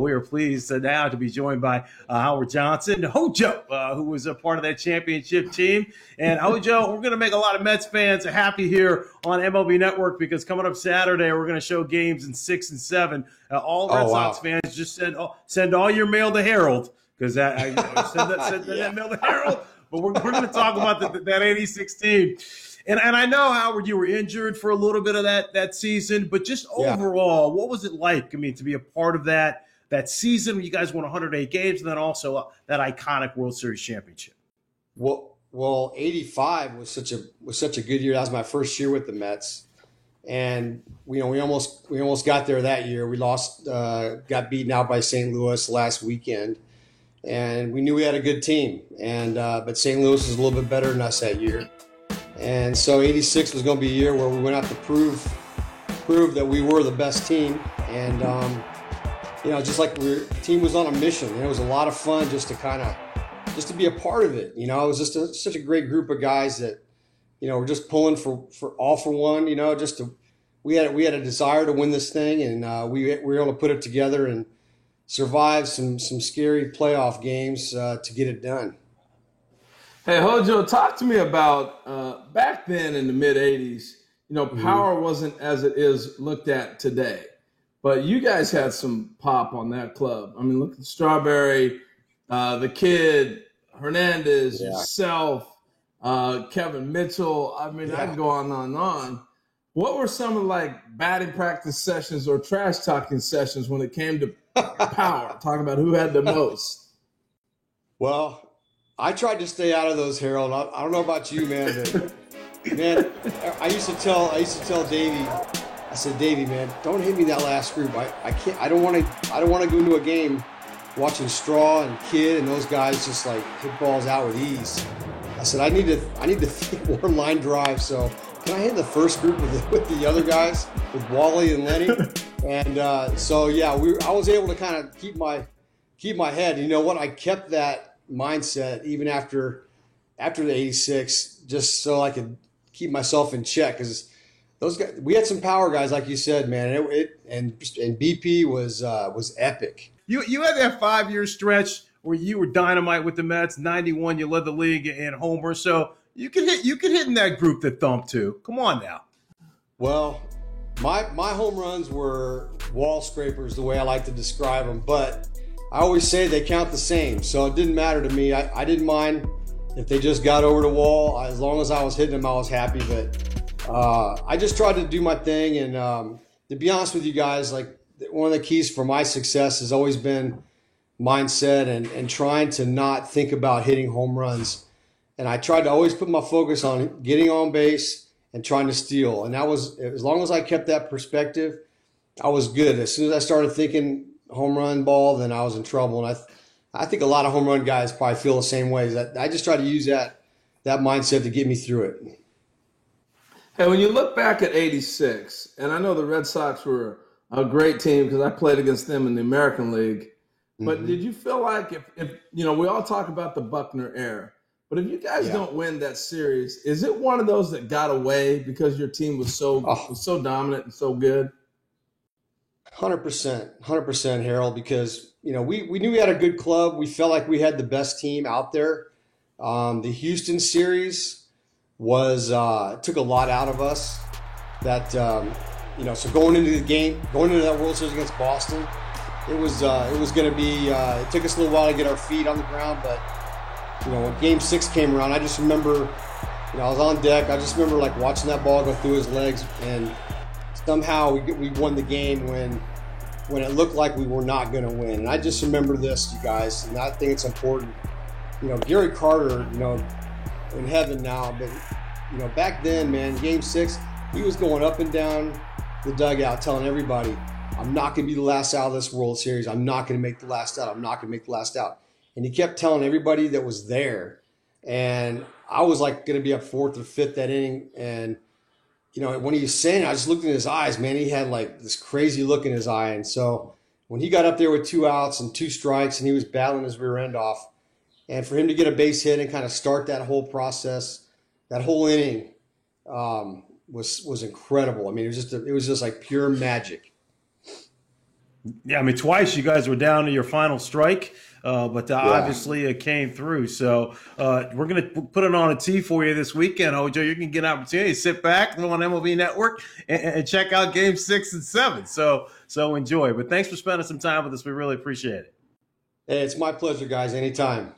We are pleased now to be joined by Howard Johnson, Hojo, who was a part of that championship team. And Hojo, we're going to make a lot of Mets fans happy here on MLB Network because coming up Saturday, we're going to show games in 6 and 7. All Red Sox fans just send all your mail to Harold because I send that mail to Harold. But we're going to talk about that 86 team. And I know, Howard, you were injured for a little bit of that season, but just overall, what was it like, to be a part of that season when you guys won 108 games and then also that iconic World Series championship? Well, 85 was such a good year. That was my first year with the Mets. And, we almost got there that year. We lost, got beaten out by St. Louis last weekend. And we knew we had a good team. But St. Louis was a little bit better than us that year. And so 86 was going to be a year where we went out to prove that we were the best team. And, just like the team was on a mission. And it was a lot of fun just to be a part of it. It was just such a great group of guys that, were just pulling for one, we had a desire to win this thing. And we were able to put it together and survive some scary playoff games to get it done. Hey, Hojo, talk to me about back then in the mid-'80s, power wasn't as it is looked at today. But you guys had some pop on that club. I mean, look at Strawberry, the Kid, Hernandez, yourself, Kevin Mitchell. I mean, I can go on and on. What were some of batting practice sessions or trash talking sessions when it came to power, talking about who had the most? Well, I tried to stay out of those, Harold. I don't know about you, man, but I used to tell Davey, I said, Davey, man, don't hit me that last group. I can't. I don't want to go into a game watching Straw and Kid and those guys just hit balls out with ease. I said, I need to think more line drive. So can I hit the first group with the other guys, with Wally and Lenny? And I was able to kind of keep my head. You know what? I kept that mindset even after the 86, just so I could keep myself in check, because those guys, we had some power guys, like you said, man. And BP was epic. You had that 5-year stretch where you were dynamite with the Mets. 91, you led the league in homers, so you could hit in that group that thumped too. Come on now. Well, my home runs were wall scrapers, the way I like to describe them, but I always say they count the same, so it didn't matter to me. I didn't mind if they just got over the wall. As long as I was hitting them, I was happy. But I just tried to do my thing. And to be honest with you guys, one of the keys for my success has always been mindset and trying to not think about hitting home runs. And I tried to always put my focus on getting on base and trying to steal. And that was, as long as I kept that perspective, I was good. As soon as I started thinking home run ball, then I was in trouble. And I think a lot of home run guys probably feel the same way. I just try to use that mindset to get me through it. Hey, when you look back at 86, and I know the Red Sox were a great team because I played against them in the American League, but did you feel like if we all talk about the Buckner era, but if you guys don't win that series, is it one of those that got away because your team was so dominant and so good? 100%, Harold, because, we knew we had a good club. We felt like we had the best team out there. The Houston series took a lot out of us. That, so going into that World Series against Boston, it was going to be, it took us a little while to get our feet on the ground, but, when Game 6 came around, I just remember, I was on deck. I just remember watching that ball go through his legs, and somehow we won the game when it looked like we were not going to win. And I just remember this, you guys, and I think it's important. Gary Carter, in heaven now, but, back then, man, Game 6, he was going up and down the dugout telling everybody, I'm not going to be the last out of this World Series. I'm not going to make the last out. I'm not going to make the last out. And he kept telling everybody that was there. And I was going to be up 4th or 5th that inning. And, when he was saying it, I just looked in his eyes, man. He had this crazy look in his eye. And so when he got up there with 2 outs and 2 strikes and he was battling his rear end off, and for him to get a base hit and kind of start that whole process, that whole inning was incredible. I mean, it was just like pure magic. Yeah, I mean, twice you guys were down to your final strike, but Yeah. obviously it came through. So we're going to put it on a tee for you this weekend, Hojo. You can get an opportunity to sit back on MLB Network and check out Game 6 and 7. So enjoy. But thanks for spending some time with us. We really appreciate it. Hey, it's my pleasure, guys. Anytime.